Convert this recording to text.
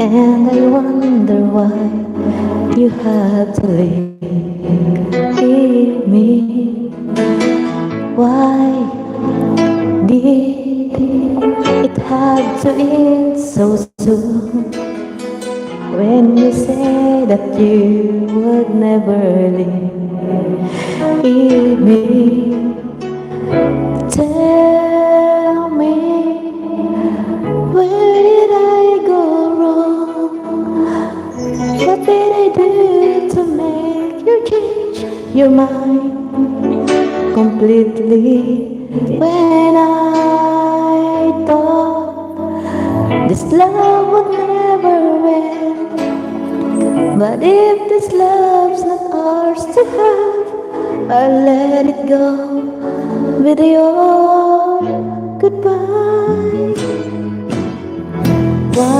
And I wonder why you had to leave me. Why did it have to end so soon? When you say that you would never leave me, tell me, where did I go wrong? What did I do to make you change your mind completely? When I thought this love would never end, but if this love's not ours to have, I'll let it go with your goodbye. Why